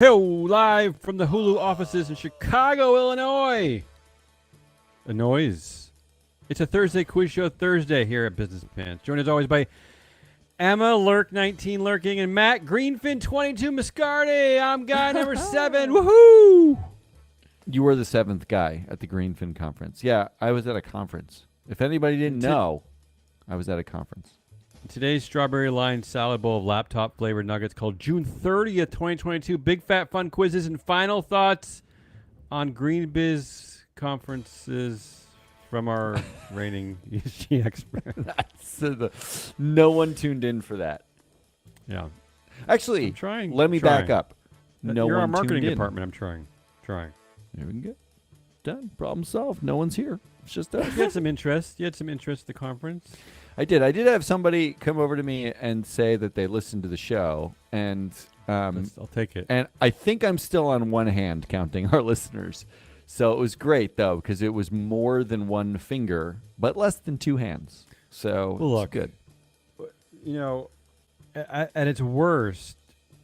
Hello, live from the Hulu offices in Chicago, Illinois. It's a Thursday quiz show Thursday here at Business Pants. Joined as always by Emma Lurk19 Lurking and Matt Greenfin 22 Mascardi. I'm guy number 7. Woohoo! You were the 7th guy at the Greenfin conference. Yeah, I was at a conference. If anybody didn't know, I was at a conference. Today's strawberry lined salad bowl of laptop flavored nuggets called June 30th, 2022. Big fat fun quizzes and final thoughts on Green Biz conferences from our reigning ESG expert. No one tuned in for that. Yeah. Actually, let me back up. You're our marketing tuned department. I'm trying. There we go. Done. Problem solved. No one's here. It's just us. You had some interest. at the conference. I did have somebody come over to me and say that they listened to the show, and I'll take it. And I think I'm still on one hand counting our listeners. So it was great, though, because it was more than one finger, but less than two hands. So look, good. You know, at its worst,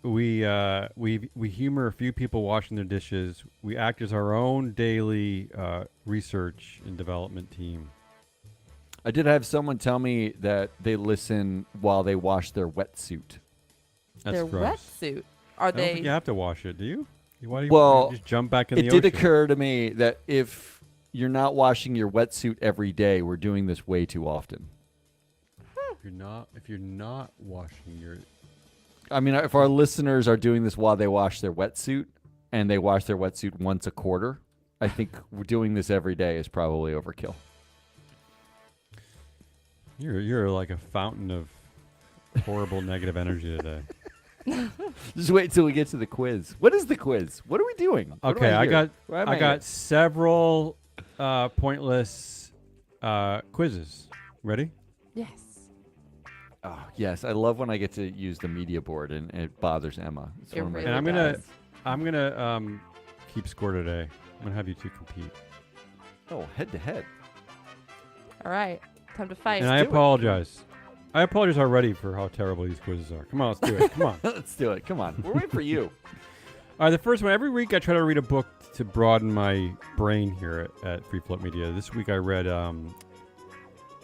we humor a few people washing their dishes. We act as our own daily research and development team. I did have someone tell me that they listen while they wash their wetsuit. That's their gross. wetsuit. I don't think you have to wash it, do you? Why do you Well, just jump back in the ocean? ocean? It did occur to me that if you're not washing your wetsuit every day, we're doing this way too often. If you're not washing your... I mean, if our listeners are doing this while they wash their wetsuit, and they wash their wetsuit once a quarter, I think doing this every day is probably overkill. You're like a fountain of horrible negative energy today. Just wait till we get to the quiz. What is the quiz? What are we doing? Okay, I got several pointless quizzes. Ready? Yes. Oh, yes. I love when I get to use the media board and it bothers Emma. It's one of my really favorites. I'm gonna keep score today. I'm gonna have you two compete. Oh, head to head. All right. Time to fight. And I apologize. I apologize already for how terrible these quizzes are. Come on, let's do it. Come on. Let's do it. Come on. We're waiting for you. All right, the first one. Every week I try to read a book to broaden my brain here at Free Float Media. This week I read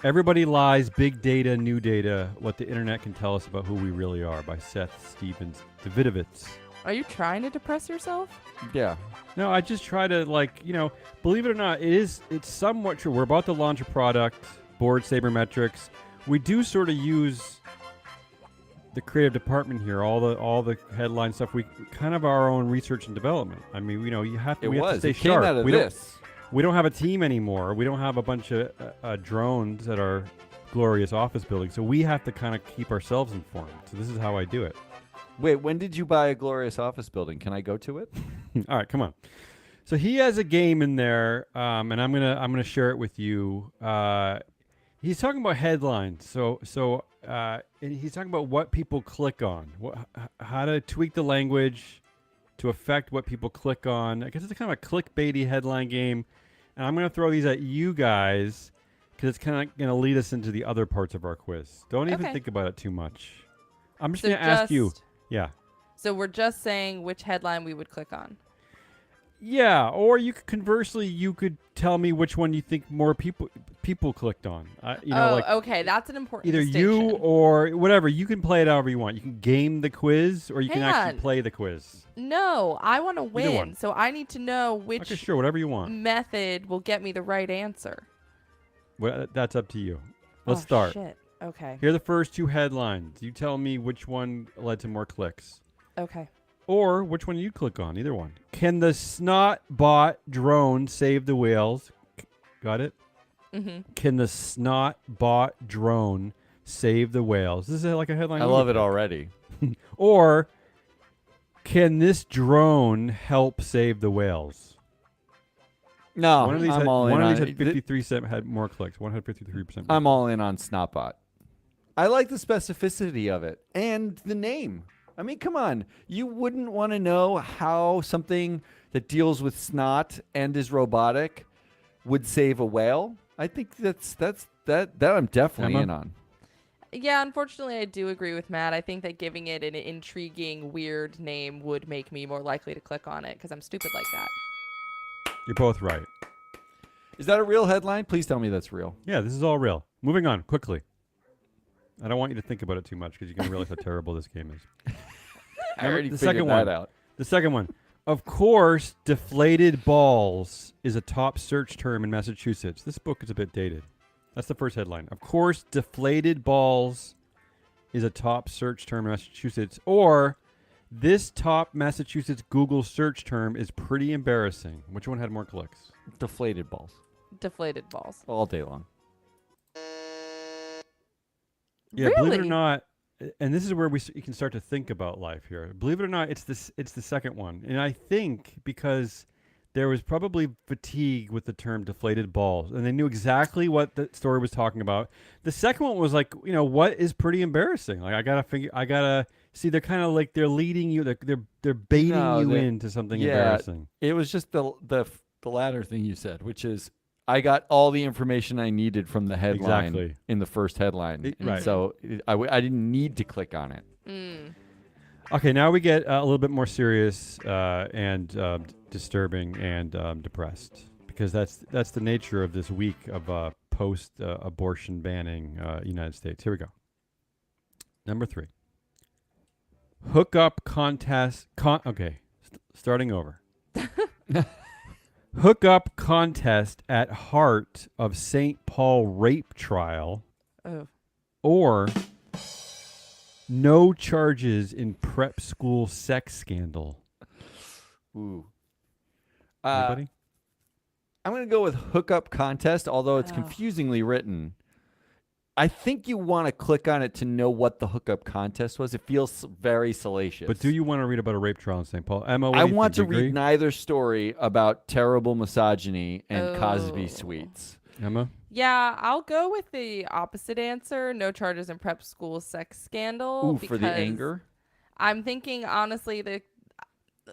Everybody Lies, Big Data, New Data, What the Internet Can Tell Us About Who We Really Are by Seth Stevens Davidovitz. Are you trying to depress yourself? Yeah. No, I just try to, believe it or not, it's somewhat true. We're about to launch a product, Board Sabermetrics. We do sort of use the creative department here, all the headline stuff. We kind of our own research and development. I mean, we have to stay sharp. Came out of this. We don't have a team anymore. We don't have a bunch of drones at our glorious office building. So we have to kind of keep ourselves informed. So this is how I do it. Wait, when did you buy a glorious office building? Can I go to it? All right, come on. So he has a game in there, and I'm gonna share it with you. He's talking about headlines. So and he's talking about what people click on, how to tweak the language to affect what people click on. I guess it's kind of a clickbaity headline game. And I'm going to throw these at you guys because it's kind of going to lead us into the other parts of our quiz. Don't even think about it too much. I'm just going to ask you. Yeah. So we're just saying which headline we would click on. Yeah, or conversely, you could tell me which one you think more people clicked on. Okay, that's an important either distinction. you or whatever. You can play it however you want. You can game the quiz, or you can actually play the quiz. No, I want to Either win, one. so I need to know which whatever you want. method will get me the right answer. Well, that's up to you. Let's start. Shit. Okay. Here are the first two headlines. You tell me which one led to more clicks. Okay. Or which one you click on, either one. Can the Snot-bot drone save the whales? Got it? Mm-hmm. Can the Snot-bot drone save the whales? This is like a headline. I love it already. Or can this drone help save the whales? No, one of these I'm had, all in one on of these had 53% had more clicks. One had 53%. I'm all in on Snotbot. I like the specificity of it and the name. I mean, come on. You wouldn't want to know how something that deals with snot and is robotic would save a whale? I think that I'm definitely in on. Yeah, unfortunately, I do agree with Matt. I think that giving it an intriguing, weird name would make me more likely to click on it because I'm stupid like that. You're both right. Is that a real headline? Please tell me that's real. Yeah, this is all real. Moving on quickly. I don't want you to think about it too much because you're gonna realize how terrible this game is. I already the figured second that one. out. The second one. Of course, deflated balls is a top search term in Massachusetts. This book is a bit dated. That's the first headline. Of course, deflated balls is a top search term in Massachusetts. Or, this top Massachusetts Google search term is pretty embarrassing. Which one had more clicks? Deflated balls Deflated balls. all day long. Yeah, believe it or Really? not, and this is where you can start to think about life here. Believe it or not, it's the second one. And I think because there was probably fatigue with the term deflated balls, and they knew exactly what the story was talking about. The second one was like, what is pretty embarrassing? Like I gotta see. They're kind of like they're leading you. They're baiting you into something embarrassing. It was just the latter thing you said, which is I got all the information I needed from the headline Exactly. in the first headline, and Right. so I didn't need to click on it. Mm. Okay, now we get a little bit more serious and disturbing and depressed because that's the nature of this week of post-abortion banning United States. Here we go. Number 3. Hookup contest. Starting over. Hookup contest at heart of St. Paul rape trial, Oh. or no charges in prep school sex scandal. Ooh. Anybody? I'm going to go with hookup contest, although it's Oh. confusingly written. I think you want to click on it to know what the hookup contest was. It feels very salacious. But do you want to read about a rape trial in St. Paul? Emma, what I do you want to think? Do you read neither story about terrible misogyny and Cosby Oh. suites. agree? Emma? Yeah, I'll go with the opposite answer. No charges in prep school sex scandal. Ooh, for the because anger? I'm thinking, honestly, the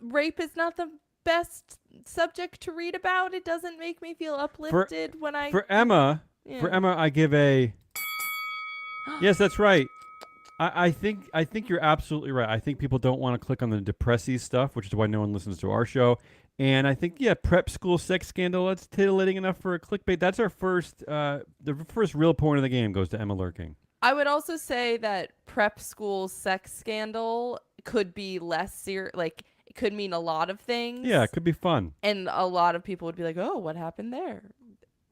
rape is not the best subject to read about. It doesn't make me feel uplifted when I... For Emma, I give a yes, that's right. I think you're absolutely right. I think people don't want to click on the depressy stuff, which is why no one listens to our show. And I think prep school sex scandal. That's titillating enough for a clickbait. That's our first the first real point of the game goes to Emma Lurking. I would also say that prep school sex scandal could be less serious. Like, it could mean a lot of things. Yeah, it could be fun. And a lot of people would be like, oh, what happened there?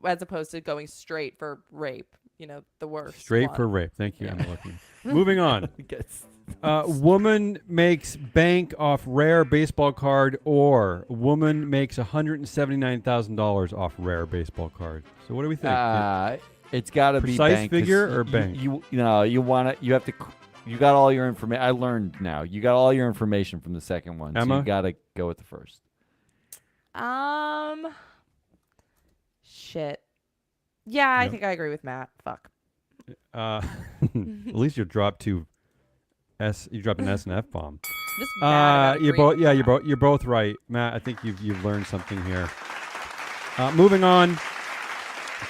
As opposed to going straight for rape. The worst. Straight one. for rape. Thank you, Yeah. Emma Lurking. Moving on. Guess. Woman makes bank off rare baseball card, or woman makes $179,000 off rare baseball card. So what do we think? It's got to be Precise bank 'cause figure or bank? You want to. You have to. You got all your information. I learned now. You got all your information from the second one. So Emma? you got to go with the first. Shit. Yeah, I Yep. think I agree with Matt. Fuck. At least you dropped you dropped an S and F bomb. Just mad about You're agreeing both with Matt. you're both right, Matt. I think you've learned something here. Moving on,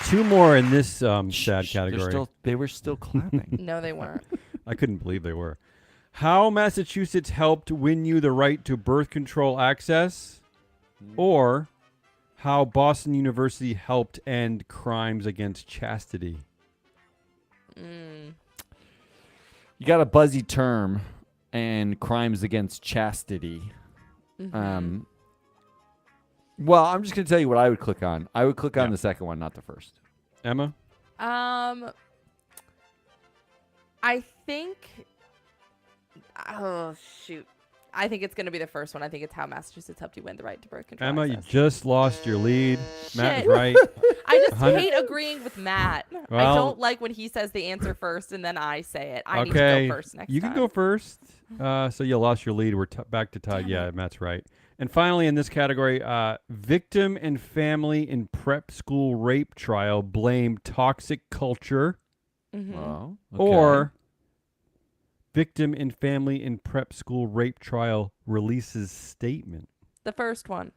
2 more in this sad category. They were still clapping. No, they weren't. I couldn't believe they were. How Massachusetts helped win you the right to birth control access, or how Boston University helped end crimes against chastity. You got a buzzy term and crimes against chastity. Mm-hmm. Well, I'm just going to tell you what I would click on. I would click on Yeah. the second one, not the first. Emma? I think. Oh shoot! I think it's gonna be the first one. I think it's how Massachusetts helped you win the right to birth control. Emma, you access. just lost your lead. Matt is Shit. right. I just 100 hate agreeing with Matt. I Well- don't like when he says the answer first and then I say it. I need to Okay, go first next you time. can go first. So you lost your lead. We're back to tied. Damn Yeah, Matt's right. And finally, in this category, victim and family in prep school rape trial blame toxic culture, Mhm. Well, or victim and family in prep school rape trial releases statement. The first one.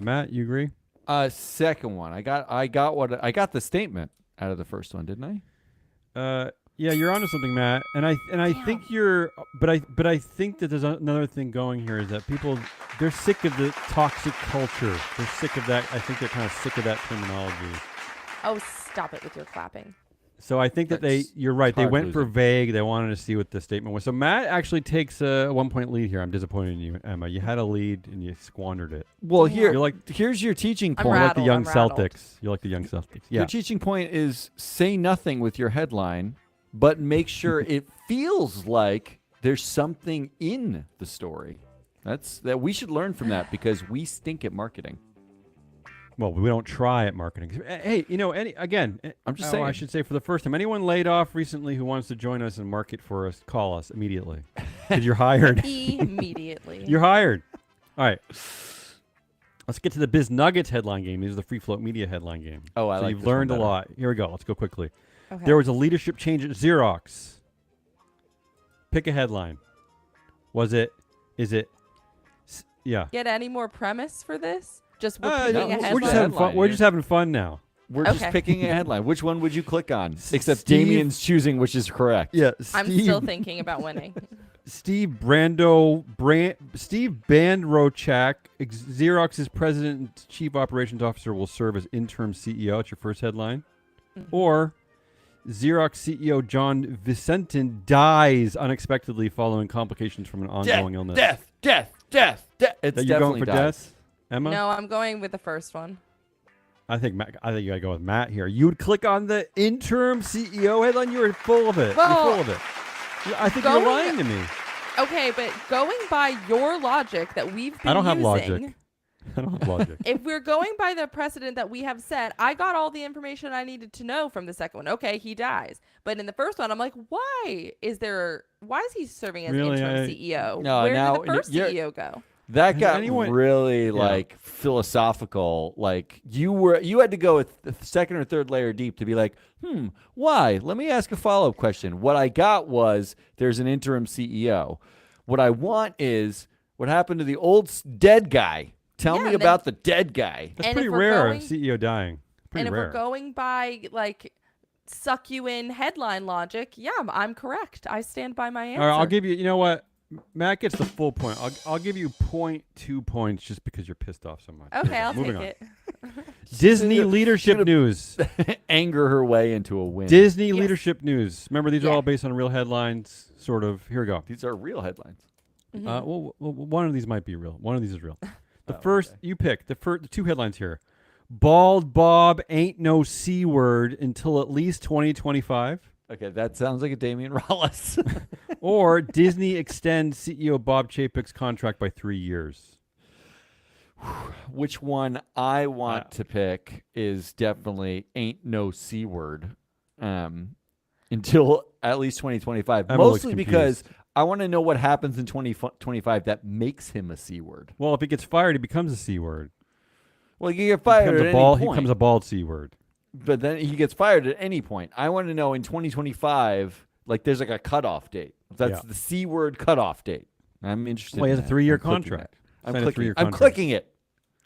Matt, you agree? second one. I got the statement out of the first one, didn't I? Yeah, you're onto something, Matt. And I think Damn. you're, but I think that there's another thing going here is that people they're sick of the toxic culture. They're sick of that. I think they're kind of sick of that terminology. Oh, stop it with your clapping. So I think that you're right. They went for vague. They wanted to see what the statement was. So Matt actually takes a 1-point lead here. I'm disappointed in you, Emma. You had a lead and you squandered it. Well, Yeah. here's your teaching I'm point. You're like the rattled, young I'm rattled. Celtics. You're like the young Celtics. Yeah. Your teaching point is say nothing with your headline, but make sure it feels like there's something in the story. That we should learn from that because we stink at marketing. Well, we don't try at marketing. Hey, I'm just saying. I should say for the first time, anyone laid off recently who wants to join us and market for us, call us immediately. Because you're hired. Immediately. You're hired. All right. Let's get to the Biz Nuggets headline game. These are the Free Float Media headline game. Oh, I so like you've this one learned a better. lot. Here we go. Let's go quickly. Okay. There was a leadership change at Xerox. Pick a headline. Yeah. Get any more premise for this? Just No, repeating a headline? we're just having fun. Headline We're here. just having fun now. We're just Okay. picking a headline. Which one would you click on? Except Steve- Damien's choosing which is correct. Yeah. I'm still thinking about winning. Steve Bandrochak, Xerox's president and chief operations officer, will serve as interim CEO. It's your first headline. Mm-hmm. Or Xerox CEO John Vicentin dies unexpectedly following complications from an ongoing illness. Death. It's That you're going definitely for dies. death, Emma? No, I'm going with the first one. I think you gotta go with Matt here. You would click on the interim CEO headline. You were full of it. Well, you're full of it. I think you're going- lying to me. Okay, but going by your logic that we've been I don't have using, logic. I don't have logic. if we're going by the precedent that we have set, I got all the information I needed to know from the second one. Okay, he dies. But in the first one, I'm like, why is he serving as Really, interim I- CEO? No, Where now did the first you're- CEO go? That Has got anyone- really like philosophical. Like you had to go with the second or third layer deep to be like, why? Let me ask a follow-up question. What I got was there's an interim CEO. What I want is what happened to the old dead guy. Tell Yeah, me and about the dead guy. That's And pretty if we're rare. going- A CEO dying. Pretty And if rare. we're going by like suck you in headline logic, yeah, I'm correct. I stand by my answer. All right, I'll give you. You know what? Matt gets the full point. I'll give you 0.2 points just because you're pissed off so much. Okay, I'll Moving take on. it. Disney leadership should've- news. Anger her way into a win. Disney Yes. leadership news. Remember, these are Yeah. all based on real headlines. Sort of. Here we go. These are real headlines. Mhm. Well, one of these might be real. One of these is real. The Oh, first, okay. you pick. The two headlines here. Bald Bob ain't no C word until at least 2025. Okay, that sounds like a Damien Rollis. Or Disney extends CEO Bob Chapek's contract by 3 years. Which one I want to pick is definitely ain't no C word until at least 2025. Emma looks Mostly because confused. I want to know what happens in 2025 that makes him a C word. Well, if he gets fired, he becomes a C word. Well, he can get He fired becomes at a any bald. He point, becomes a bald C word. but then he gets fired at any point. I want to know in 2025, like there's like a cutoff date. That's Yeah. the C word cutoff date. I'm interested. Well, he in has a that. 3-year I'm clicking contract. that. I'm Signed a clicking. 3-year I'm contract. clicking it.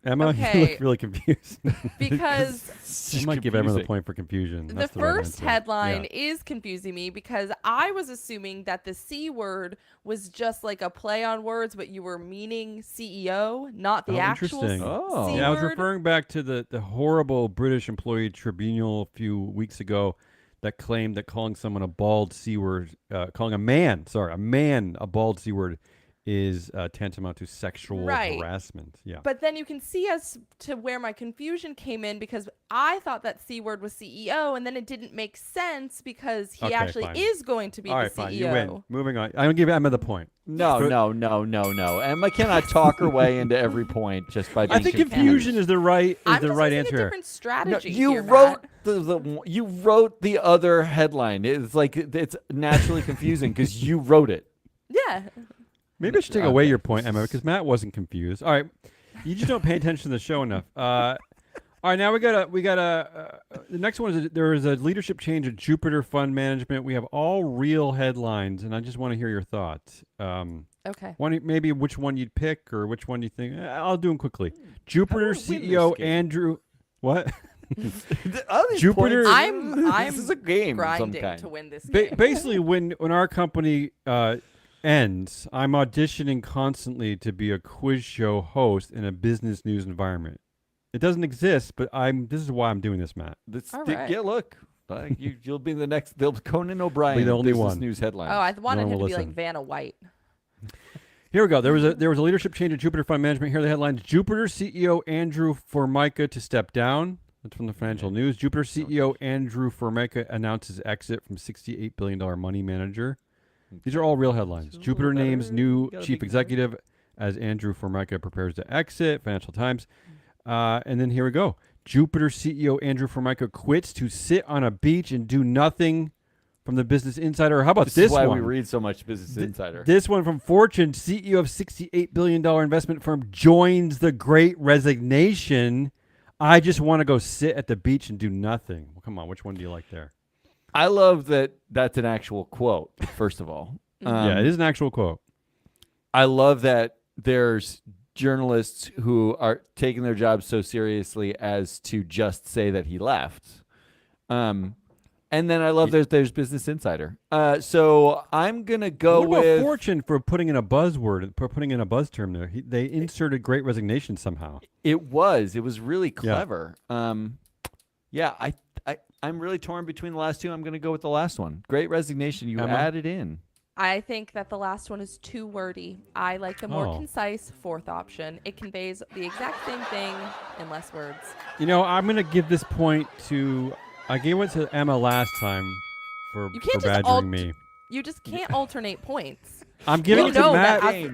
Emma, you Okay. look really confused. Because You might give Emma the point for confusion. the That's the right first answer. headline Yeah. is confusing me because I was assuming that the C word was just like a play on words, but you were meaning CEO, not the Oh, actual interesting. Oh. C Yeah, I was word. referring back to the horrible British employee tribunal a few weeks ago that claimed that calling someone a bald C word, calling a man a bald C word is tantamount to sexual Right. harassment. Yeah. But then you can see as to where my confusion came in because I thought that C word was CEO, and then it didn't make sense because he Okay, actually fine. is going to be All the right, fine. CEO. You win. Moving on. I'm going to give Emma the point. No. Emma cannot talk her way into every point just by being I think confused. confusion is the right I'm the just right using answer. a different No, strategy. you here, wrote Matt. you wrote the other headline. It's like it's naturally confusing because you wrote it. Yeah. Maybe I should take away Okay. your point, Emma, because Matt wasn't confused. All right, you just don't pay attention to the show enough. All right, now we got the next one is there is a leadership change at Jupiter Fund Management. We have all real headlines, and I just want to hear your thoughts. Okay. Maybe which one you'd pick or which one you think. I'll do them quickly. Jupiter do we win CEO this game? Andrew. What? All these Jupiter- points- I'm this is a game of some grinding kind. to win this game. Basically, when our company ends, I'm auditioning constantly to be a quiz show host in a business news environment. It doesn't exist, but this is why I'm doing this, Matt. All right. Yeah, look. You'll be the next. They'll Conan O'Brien. Be the of only business one. news headlines. Oh, I wanted one him to will be like listen. Vanna White. Here we go. There was a leadership change at Jupiter Fund Management. Here are the headlines: Jupiter CEO Andrew Formica to step down. That's from the Financial News. Jupiter CEO Andrew Formica announces exit from $68 billion money manager. These are all real headlines. It's a Jupiter little names better. new You got a chief big executive as Andrew Formica prepares to exit. Financial Times. And then here we go. Jupiter CEO Andrew Formica quits to sit on a beach and do nothing from the Business Insider. How about This this is why one? we read so much Business Insider. This one from Fortune, CEO of $68 billion investment firm joins the Great Resignation. I just want to go sit at the beach and do nothing. Well, come on, which one do you like there? I love that that's an actual quote, first of all. Yeah, it is an actual quote. I love that there's journalists who are taking their job so seriously as to just say that he left. And then I love there's Business Insider. So I'm going to go What about with Fortune for putting in a buzzword, for putting in a buzz term there? They inserted Great Resignation somehow. It was really clever. Yeah, I'm really torn between the last two. I'm going to go with the last one. Great Resignation. You Emma? added in. I think that the last one is too wordy. I like the more Oh. concise fourth option. It conveys the exact same thing in less words. You know, I'm going to give this point to... I gave it to Emma last time for You can't just badgering me. You just can't alternate points. I'm giving You it to know that Matt.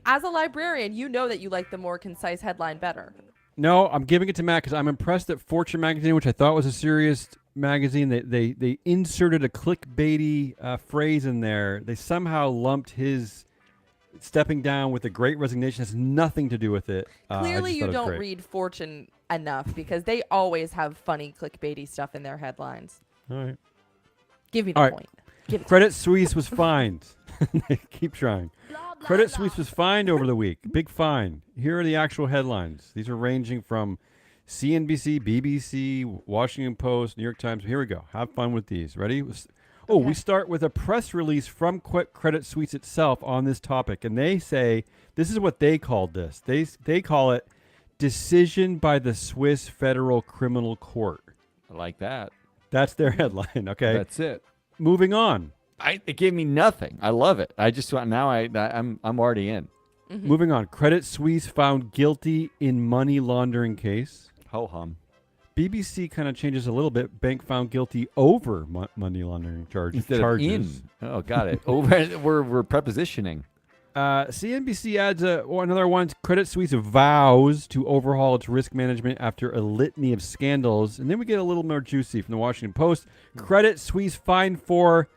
as a librarian, you know that you like the more concise headline better. No, I'm giving it to Matt because I'm impressed that Fortune magazine, which I thought was a serious magazine, they inserted a clickbaity phrase in there. They somehow lumped his stepping down with the Great Resignation. Has nothing to do with it. Clearly, you don't read. read Fortune enough because they always have funny clickbaity stuff in their headlines. All right. Give me the All right. point. Give it. Credit Suisse was fined. Keep trying. Credit Suisse was fined over the week. Big fine. Here are the actual headlines. These are ranging from CNBC, BBC, Washington Post, New York Times. Here we go. Have fun with these. Ready? Oh, we start with a press release from Credit Suisse itself on this topic. And they say, this is what they called this. They call it decision by the Swiss Federal Criminal Court. I like that. That's their headline. Okay. That's it. Moving on. It gave me nothing. I love it. I just want now. I'm already in. Moving on. Credit Suisse found guilty in money laundering case. Ho hum. BBC kind of changes a little bit. Bank found guilty over money laundering charges. Instead of in. Oh, got it. Over. We're prepositioning. CNBC adds another one. Credit Suisse vows to overhaul its risk management after a litany of scandals. And then we get a little more juicy from the Washington Post. Credit Suisse fined for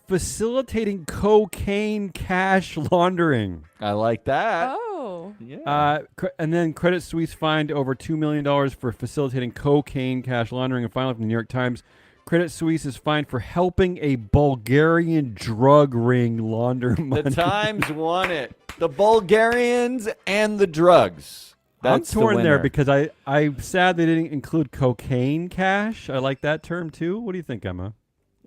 facilitating cocaine cash laundering. I like that. Oh. Yeah. And then Credit Suisse fined over $2 million for facilitating cocaine cash laundering. And finally, from the New York Times, Credit Suisse is fined for helping a Bulgarian drug ring launder money. The Times won it. The Bulgarians and the drugs. That's I'm torn the there winner. because I'm sad they didn't include cocaine cash. I like that term too. What do you think, Emma?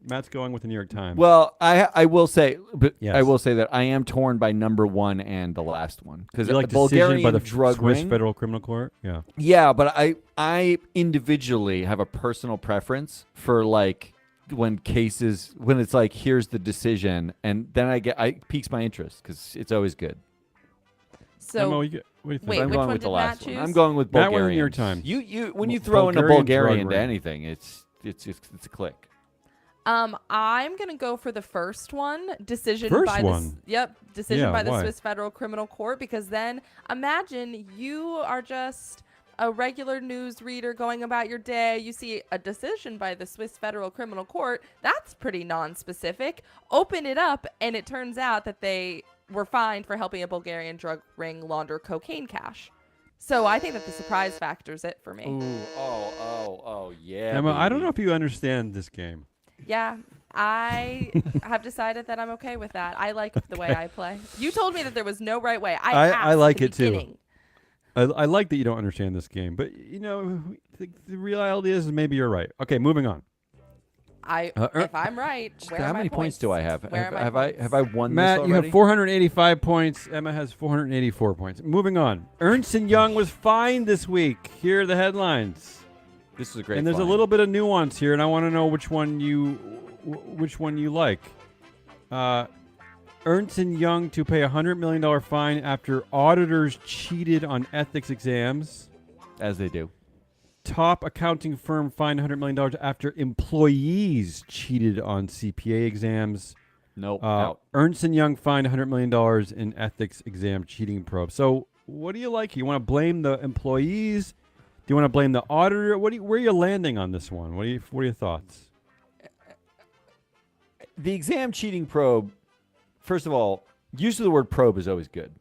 Matt's going with the New York Times. Well, I will say, but Yes. I will say that I am torn by number one and the last one because you like the decision Bulgarian by the drug Swiss ring. Federal Criminal Court? Yeah. Yeah, but I individually have a personal preference for like when it's like here's the decision, and then I piques my interest because it's always good. So Emma, what do you think? wait, I'm which going one with the did last Matt one. choose? I'm going with Matt went Bulgarian. with New York Times. You when you throw in a Bulgarian Bulgarian drug to ring. anything, it's a click. I'm gonna go for the first one. Decision First by one? decision Yeah, by the why? Swiss Federal Criminal Court, because then imagine you are just a regular news reader going about your day. You see a decision by the Swiss Federal Criminal Court. That's pretty non-specific. Open it up, and it turns out that they were fined for helping a Bulgarian drug ring launder cocaine cash. So I think that the surprise factor's it for me. Ooh, oh, yeah. Emma, I don't know baby. if you understand this game. Yeah, I have decided that I'm okay with that. I like the way I play. You told me that there was no right way. I I asked like at the it too. beginning. I like that you don't understand this game, but the reality is maybe you're right. Okay, moving on. If I'm right, where are How my many points do I have? Where are my Have points? I won Matt, this you already? have 485 points. Emma has 484 points. Moving on. Ernst & Young was fined this week. Here are the headlines. This is a great And there's a fine. little bit of nuance here, and I want to know which one you like. Ernst & Young to pay a $100 million fine after auditors cheated on ethics exams. As they do. Top accounting firm fined $100 million after employees cheated on CPA exams. Nope. Out. Ernst & Young fined $100 million in ethics exam cheating probe. So what do you like? You want to blame the employees? Do you want to blame the auditor? Where are you landing on this one? What are your thoughts? The exam cheating probe, first of all, use of the word probe is always good.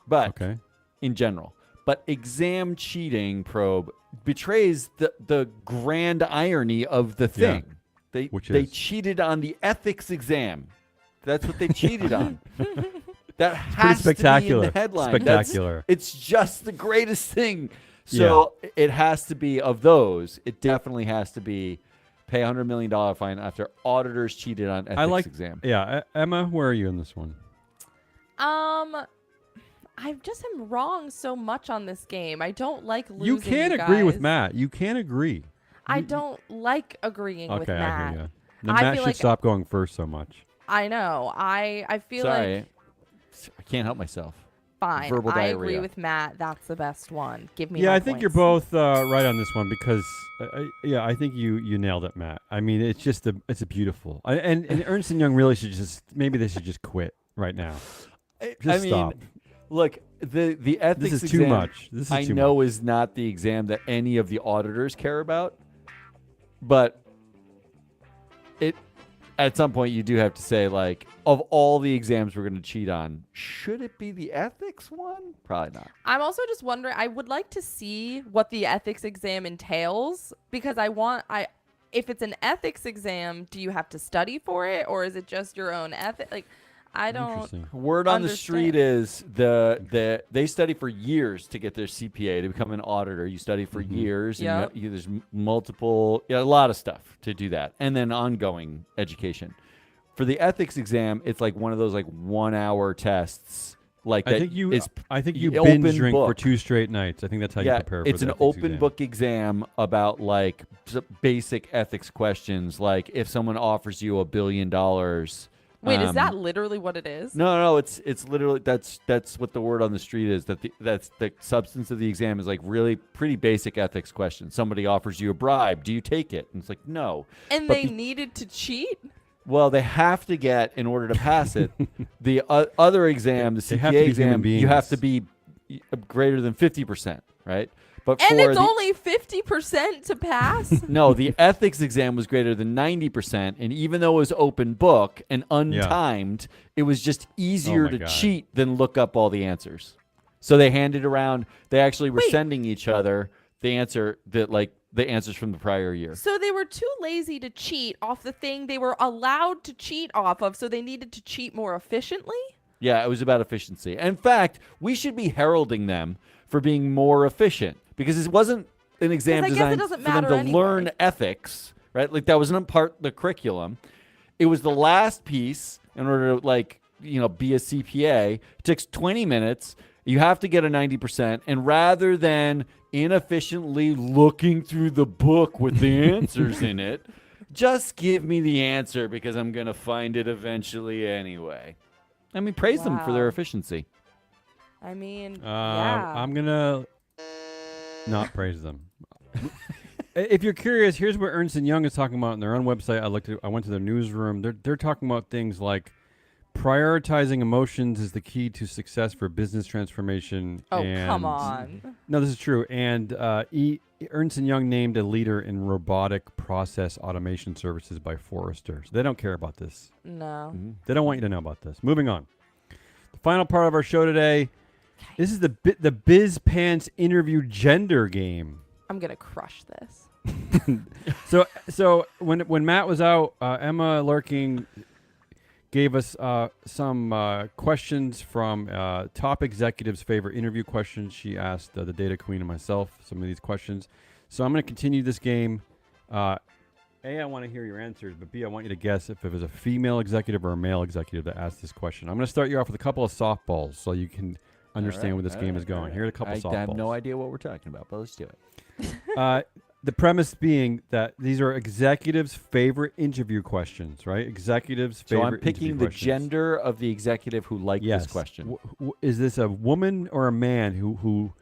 But Okay. in general. But exam cheating probe betrays the grand irony of the thing. They cheated on the ethics exam. That's what they cheated on. That has to be in the headline. Spectacular. It's just the greatest thing. So it has to be of those. It definitely has to be pay $100 million fine after auditors cheated on ethics exam. Yeah, Emma, where are you in this one? I just am wrong so much on this game. I don't like losing. You can't agree with guys. Matt. You can't agree. I don't like agreeing with Okay, I Matt. hear you. Then I Matt feel should like- stop going first so much. I know. I feel Sorry. like I can't help myself. fine. Verbal I diarrhea. agree with Matt. That's the best one. Give me. Yeah, my I think you're points. both right on this one because I think you nailed it, Matt. I mean, it's just it's a beautiful. And Ernst & Young really should maybe they should just quit right now. Just stop. Look, the ethics This is exam, too much. This is I too know much. is not the exam that any of the auditors care about, but it at some point you do have to say, like, of all the exams we're going to cheat on, should it be the ethics one? Probably not. I'm also just wondering. I would like to see what the ethics exam entails because if it's an ethics exam, do you have to study for it or is it just your own ethic? Like, I don't. Interesting. Word on the street is they study for years to get their CPA to become an auditor. You study for years, and there's multiple, a lot of stuff to do that, and then ongoing education. For the ethics exam, it's like one of those 1 hour tests. Like I think you open binge drink book. for 2 straight nights. I think that's how you prepare for it's the an ethics open exam. book exam about basic ethics questions, like if someone offers you $1 billion. Wait, is that literally what it is? No, it's literally that's what the word on the street is. That's the substance of the exam is really pretty basic ethics questions. Somebody offers you a bribe, do you take it? And it's like no. And But they needed to cheat? Well, they have to get in order to pass it. The other exam, the They have to CPA be human exam, you have to beings. be greater than 50%, right? But And for it's the, only 50% to pass? no, the ethics exam was greater than 90%, and even though it was open book and untimed, it was just easier my to God. cheat than look up all the answers. So they handed around. They actually were Wait. sending each other the answers from the prior year. So they were too lazy to cheat off the thing they were allowed to cheat off of, so they needed to cheat more efficiently? Yeah, it was about efficiency. In fact, we should be heralding them for being more efficient because it wasn't an exam 'Cause I guess it designed doesn't for them matter to anyway. learn ethics, right? Like that wasn't part of the curriculum. It was the last piece in order to be a CPA. It takes 20 minutes. You have to get a 90%, and rather than inefficiently looking through the book with the answers in it, just give me the answer because I'm going to find it eventually anyway. I mean, praise them for their Wow. efficiency. I mean, yeah. I'm gonna not praise them. If you're curious, here's what Ernst & Young is talking about on their own website. I went to their newsroom. They're talking about things like prioritizing emotions is the key to success for business transformation. Oh, and come on. No, this is true. And Ernst & Young named a leader in robotic process automation services by Forrester. So they don't care about this. No. They don't want you to know about this. Moving on. The final part of our show today. This is the Biz Pants interview gender game. I'm going to crush this. So when Matt was out, Emma Lurking gave us some questions from top executives' favorite interview questions. She asked the data queen and myself some of these questions. So I'm going to continue this game. A, I want to hear your answers, but B, I want you to guess if it was a female executive or a male executive that asked this question. I'm going to start you off with a couple of softballs so you can understand where this game is going. Here are a couple of softballs. I have no idea what we're talking about, but let's do it. The premise being that these are executives' favorite interview questions, right? Executives' favorite. So I'm picking the questions. gender of the executive who liked Yes. this question. Is this a woman or a man who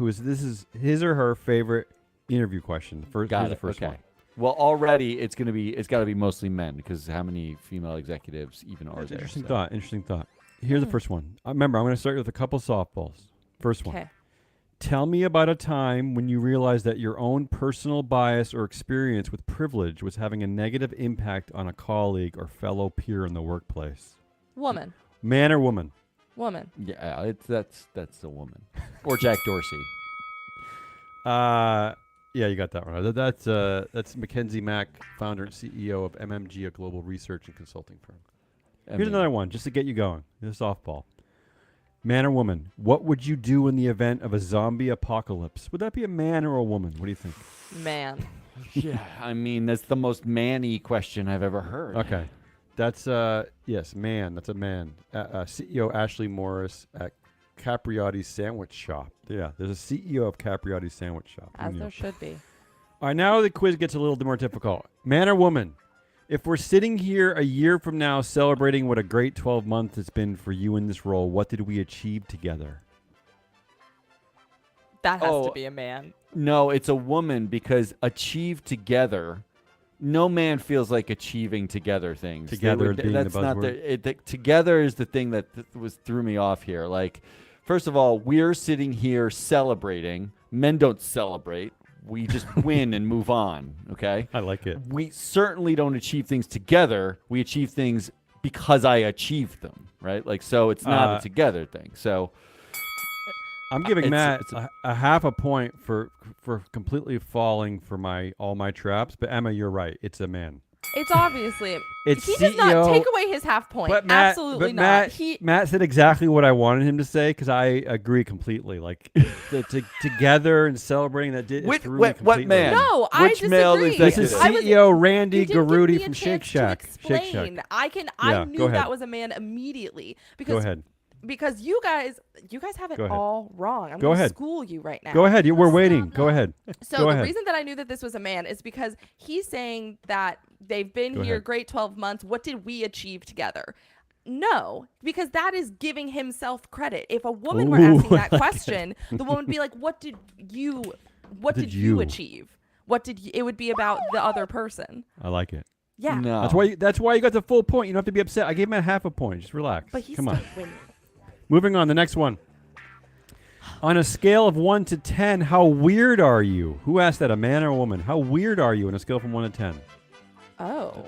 is this is his or her favorite interview question? Here's the first one. Well, already it's got to be mostly men because how many female executives even are there? Interesting thought. Interesting thought. Here's the first one. Remember, I'm going to start with a couple softballs. First one. Okay. Tell me about a time when you realized that your own personal bias or experience with privilege was having a negative impact on a colleague or fellow peer in the workplace. Woman. Man or woman? Woman. Yeah, that's a woman. Or Jack Dorsey. Yeah, you got that one. That's Mackenzie Mack, founder and CEO of MMG, a global research and consulting firm. Here's another one, just to get you going. Here's a softball. Man or woman, what would you do in the event of a zombie apocalypse? Would that be a man or a woman? What do you think? Man. Yeah, I mean, that's the most manny question I've ever heard. Okay. That's, yes, man. That's a man. CEO Ashley Morris at Capriotti's Sandwich Shop. Yeah, there's a CEO of Capriotti's Sandwich Shop. As there should be. All right, now the quiz gets a little more difficult. Man or woman? If we're sitting here a year from now celebrating what a great 12 months it's been for you in this role, what did we achieve together? That has to be a man. No, it's a woman because achieve together. No man feels like achieving together things. Together being that's the not buzzword. together is the thing that threw me off here. Like, first of all, we're sitting here celebrating. Men don't celebrate. We just win and move on, okay? I like it. We certainly don't achieve things together. We achieve things because I achieved them, right? Like, so it's not a together thing. So I'm giving Matt a half a point for completely falling for all my traps. But Emma, you're right. It's a man. It's obviously. It's he does not take away his half point. But Matt, Absolutely not. Matt said exactly what I wanted him to say because I agree completely. Like together and celebrating that did. What man? No, I Which disagree. male This is executive? CEO Randy You didn't give Garuti me a from chance Shake Shack. to Shake explain. Shack. I knew go ahead. that was a man immediately because Go ahead. because you guys have it Go ahead. all wrong. I'm Go going to ahead. school you right now. Go ahead. We're waiting. Go ahead. So Go the ahead. reason that I knew that this was a man is because he's saying that they've been Go here ahead. great 12 months. What did we achieve together? No, because that is giving himself credit. If a woman were Ooh, asking that question, the woman would be like, "What did you achieve? It would be about the other person." I like it. Yeah. No. That's why you got the full point. You don't have to be upset. I gave him a half a point. Just relax. But he's Come on. still winning. Moving on. The next one. On a scale of 1 to 10, how weird are you? Who asked that? A man or a woman? How weird are you on a scale from 1 to 10? Oh.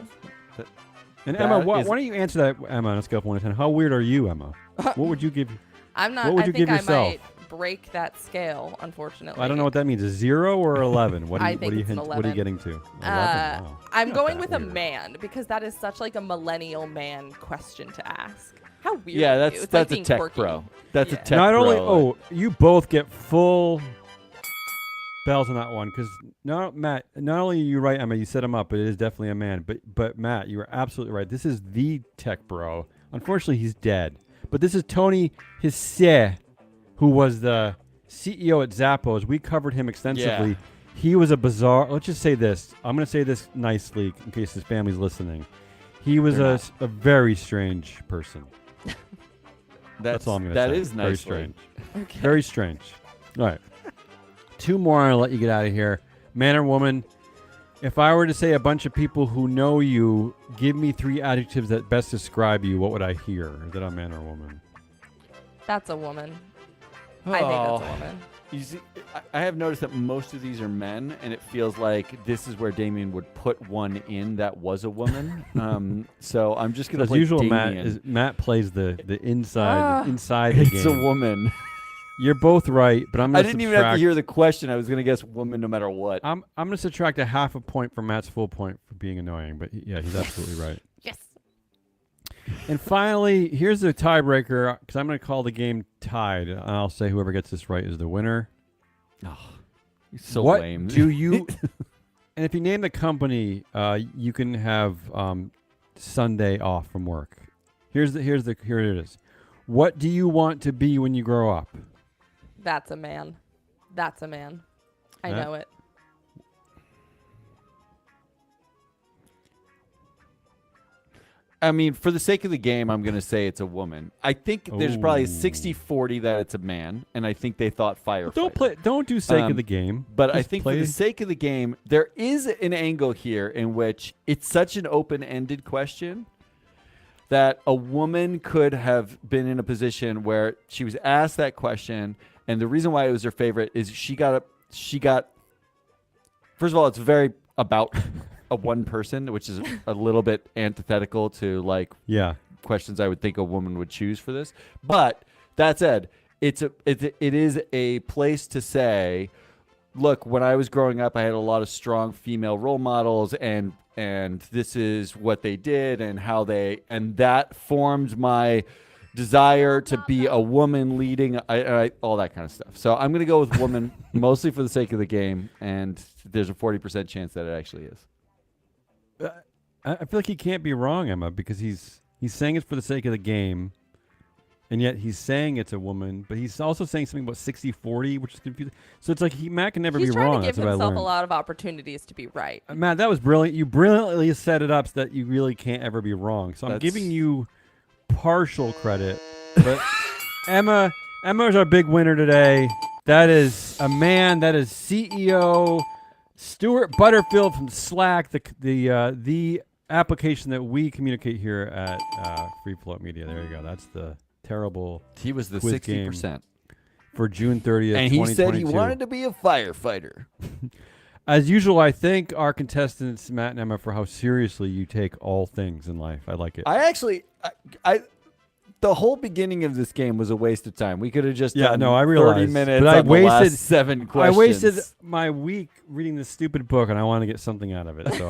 And That Emma, why is- don't you answer that, Emma, on a scale from 1 to 10? How weird are you, Emma? What would you give? I'm not. What would I you think give I yourself? might break that scale, unfortunately. I don't know what that means. A 0 or 11? What are I you, think what are you, it's an hint, what are you 11. getting to? 11? Wow. I'm Not going that with a weird. man because that is such like a millennial man question to ask. How weird Yeah, are you? that's It's like a being tech quirky. bro. That's a Yeah. tech Not bro. only, you both get full bells on that one because not only are you right, Emma, you set him up, but it is definitely a man. But Matt, you are absolutely right. This is the tech bro. Unfortunately, he's dead. But this is Tony Hsieh, who was the CEO at Zappos. We covered him extensively. Yeah. He was a bizarre. Let's just say this. I'm going to say this nicely in case his family's listening. He was They're a very strange person. That's all I'm going to say. That is very nicely. strange. Okay. Very strange. All right. 2 more and I'll let you get out of here. Man or woman, if I were to say a bunch of people who know you, give me 3 adjectives that best describe you, what would I hear? Is that a man or a woman? That's a woman. I think that's a woman. You see, I have noticed that most of these are men, and it feels like this is where Damien would put one in that was a woman. So I'm just gonna As play usual, Damien. Matt plays the inside the It's game. a woman. You're both right, but I'm I going didn't even have to hear the question. I was gonna guess woman no matter what. I'm going to subtract a half a point from Matt's full point for being annoying, but yeah, he's absolutely right. Yes. And finally, here's the tiebreaker because I'm going to call the game tied. And I'll say whoever gets this right is the winner. Oh, so what lame. do you? And if you name the company, you can have Sunday off from work. Here it is. What do you want to be when you grow up? That's a man. That's a man. I That- know it. I mean, for the sake of the game, I'm going to say it's a woman. I think there's probably a Ooh. 60-40 that it's a man, and I think they thought firefighter. Don't do sake of the game. But I Just think play. for the sake of the game, there is an angle here in which it's such an open-ended question that a woman could have been in a position where she was asked that question, and the reason why it was her favorite is she got first of all, it's very about a one person, which is a little bit antithetical to like Yeah. questions I would think a woman would choose for this. But that said, it is a place to say, look, when I was growing up, I had a lot of strong female role models, and this is what they did and how and that formed my desire to be a woman leading all that kind of stuff. So I'm going to go with woman mostly for the sake of the game, and there's a 40% chance that it actually is. I feel like he can't be wrong, Emma, because he's saying it's for the sake of the game, and yet he's saying it's a woman, but he's also saying something about 60-40, which is confusing. So it's like Matt can never He's be trying wrong. to give That's what I himself a learned. lot of opportunities to be right. Matt, that was brilliant. You brilliantly set it up so that you really can't ever be wrong. So I'm That's- giving you partial credit, but Emma's our big winner today. That is a man. That is CEO Stuart Butterfield from Slack, the application that we communicate here at Free Float Media. There you go. That's the terrible He was the quiz 60%. for June 30th, And he 2022. said he wanted to be a firefighter. As usual, I thank our contestants, Matt and Emma, for how seriously you take all things in life. I like it. I actually, the whole beginning of this game was a waste of time. We could have just done I 30 realized. minutes But I on the last wasted 7 I questions. wasted my week reading this stupid book, and I want to get something out of it. So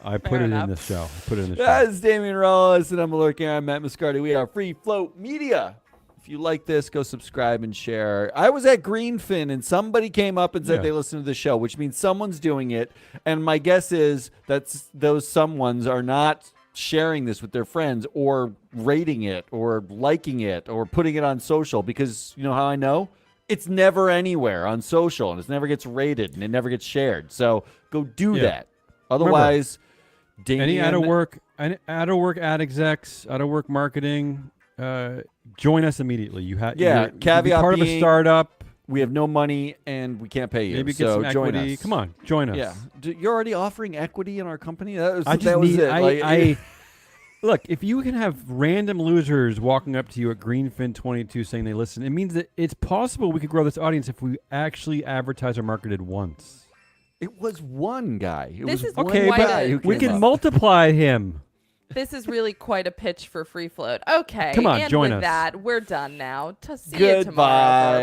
I put Fair it enough. in this show. Put it in the show. That is Damian Rollis, and I'm lurking. I'm Matt Muscardi. We are Free Float Media. If you like this, go subscribe and share. I was at Greenfin, and somebody came up and said Yeah. they listened to the show, which means someone's doing it. And my guess is that those someones are not sharing this with their friends or rating it or liking it or putting it on social, because you know how I know? It's never anywhere on social, and it never gets rated, and it never gets shared. So go do Yeah. that. Otherwise, Damian, Any out of work ad execs, out of work marketing, join us immediately. You have you'll be caveat part of a being- startup. we have no money and we can't pay you. Maybe get so some join equity. us. Come on, join us. Yeah, you're already offering equity in our company. That was, I just that was need. it. I look. If you can have random losers walking up to you at Greenfin 22 saying they listen, it means that it's possible we could grow this audience if we actually advertise or marketed once. It was one guy. It This was is one Okay, quite guy a- who We came can up. multiply him. This is really quite a pitch for Free Float. Okay. Come on, and join with us. that, we're done now. See you tomorrow. Goodbye.